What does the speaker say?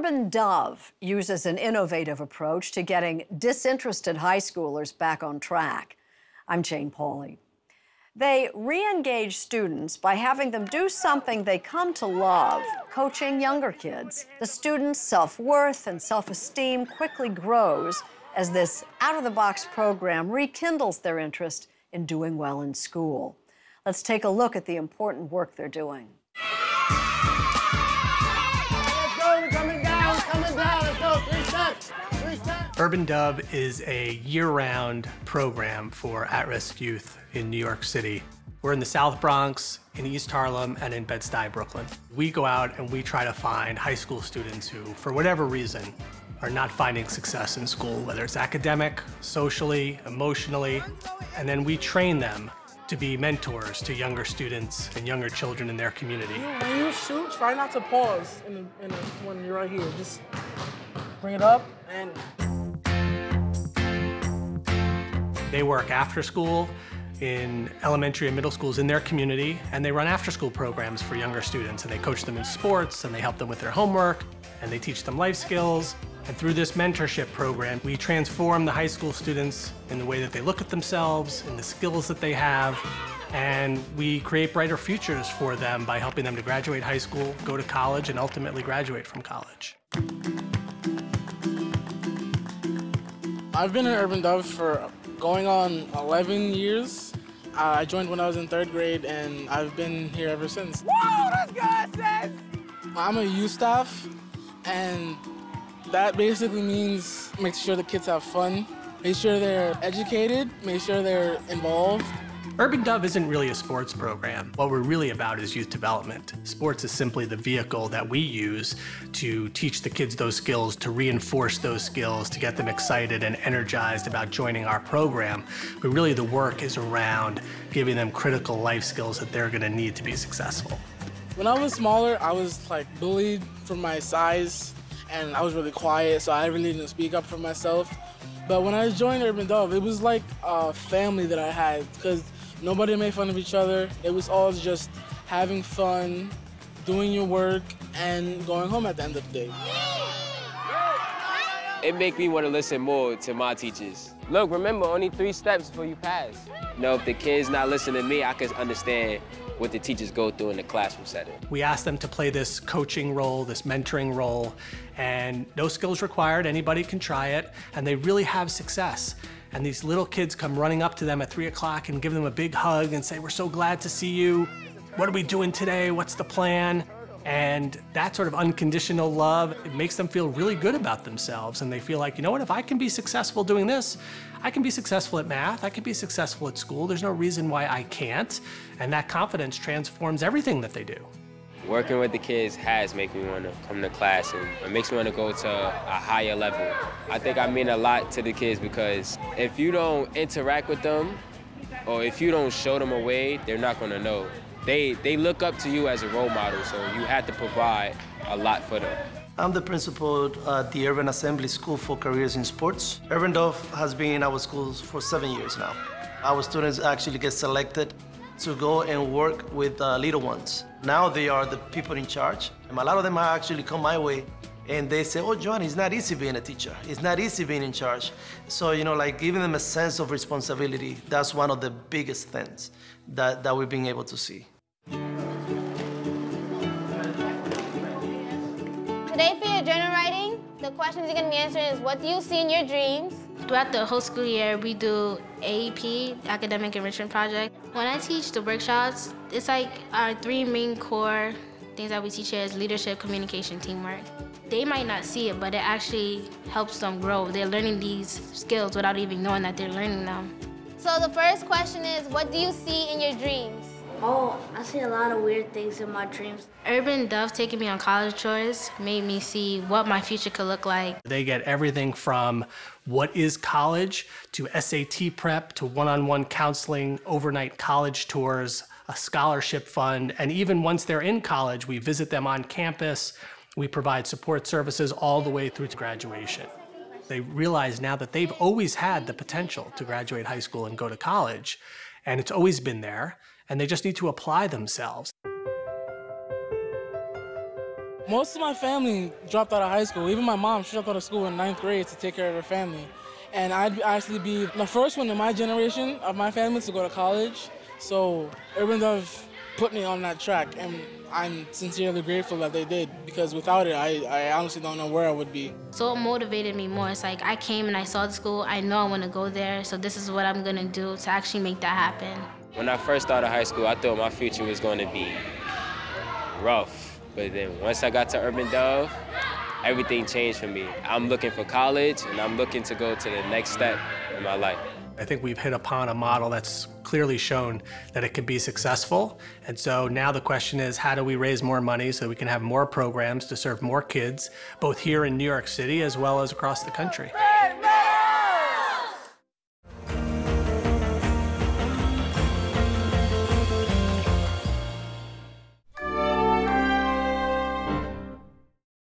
Urban Dove uses an innovative approach to getting disinterested high schoolers back on track. I'm Jane Pauley. They re-engage students by having them do something they come to love, coaching younger kids. The students' self-worth and self-esteem quickly grows as this out-of-the-box program rekindles their interest in doing well in school. Let's take a look at the important work they're doing. Urban Dove is a year-round program for at-risk youth in New York City. We're in the South Bronx, in East Harlem, and in Bed-Stuy, Brooklyn. We go out and we try to find high school students who, for whatever reason, are not finding success in school, whether it's academic, socially, emotionally, and then we train them to be mentors to younger students and younger children in their community. When you shoot, try not to pause when you're right here. Just bring it up and... They work after school in elementary and middle schools in their community, and they run after-school programs for younger students, and they coach them in sports, and they help them with their homework, and they teach them life skills. And through this mentorship program, we transform the high school students in the way that they look at themselves, in the skills that they have, and we create brighter futures for them by helping them to graduate high school, go to college, and ultimately graduate from college. I've been in Urban Dove for going on 11 years. I joined when I was in 3rd grade, and I've been here ever since. Whoa, that's good, sis! I'm a youth staff, and that basically means make sure the kids have fun, make sure they're educated, make sure they're involved. Urban Dove isn't really a sports program. What we're really about is youth development. Sports is simply the vehicle that we use to teach the kids those skills, to reinforce those skills, to get them excited and energized about joining our program. But really the work is around giving them critical life skills that they're gonna need to be successful. When I was smaller, I was bullied for my size, and I was really quiet, so I really didn't speak up for myself. But when I joined Urban Dove, it was like a family that I had, because nobody made fun of each other. It was all just having fun, doing your work, and going home at the end of the day. It make me want to listen more to my teachers. Look, remember, only 3 steps before you pass. You know, if the kid's not listening to me, I can understand what the teachers go through in the classroom setting. We ask them to play this coaching role, this mentoring role, and no skills required, anybody can try it, and they really have success. And these little kids come running up to them at 3 o'clock and give them a big hug and say, "We're so glad to see you. What are we doing today? What's the plan?" And that sort of unconditional love, it makes them feel really good about themselves. And they feel like, you know what, if I can be successful doing this, I can be successful at math, I can be successful at school. There's no reason why I can't. And that confidence transforms everything that they do. Working with the kids has made me want to come to class, and it makes me want to go to a higher level. I think I mean a lot to the kids, because if you don't interact with them, or if you don't show them a way, they're not going to know. They look up to you as a role model, so you have to provide a lot for them. I'm the principal at the Urban Assembly School for Careers in Sports. Urban Dove has been in our schools for 7 years now. Our students actually get selected to go and work with little ones. Now they are the people in charge, and a lot of them actually come my way and they say, "Oh, John, it's not easy being a teacher. It's not easy being in charge." So, you know, like giving them a sense of responsibility, that's one of the biggest things that we've been able to see. Today for your journal writing, the questions you're going to be answering is, what do you see in your dreams? Throughout the whole school year, we do AEP, Academic Enrichment Project. When I teach the workshops, it's like our 3 main core things that we teach here is leadership, communication, teamwork. They might not see it, but it actually helps them grow. They're learning these skills without even knowing that they're learning them. So the first question is, what do you see in your dreams? Oh, I see a lot of weird things in my dreams. Urban Dove taking me on college tours made me see what my future could look like. They get everything from what is college to SAT prep to one-on-one counseling, overnight college tours, a scholarship fund, and even once they're in college, we visit them on campus. We provide support services all the way through to graduation. They realize now that they've always had the potential to graduate high school and go to college, and it's always been there, and they just need to apply themselves. Most of my family dropped out of high school. Even my mom, she dropped out of school in 9th grade to take care of her family. And I'd actually be the first one in my generation of my family to go to college. So Urban Dove put me on that track, and I'm sincerely grateful that they did, because without it, I honestly don't know where I would be. So it motivated me more. It's like I came and I saw the school, I know I want to go there, so this is what I'm gonna do to actually make that happen. When I first started high school, I thought my future was going to be rough. But then once I got to Urban Dove, everything changed for me. I'm looking for college, and I'm looking to go to the next step in my life. I think we've hit upon a model that's clearly shown that it can be successful. And so now the question is, how do we raise more money so we can have more programs to serve more kids, both here in New York City as well as across the country?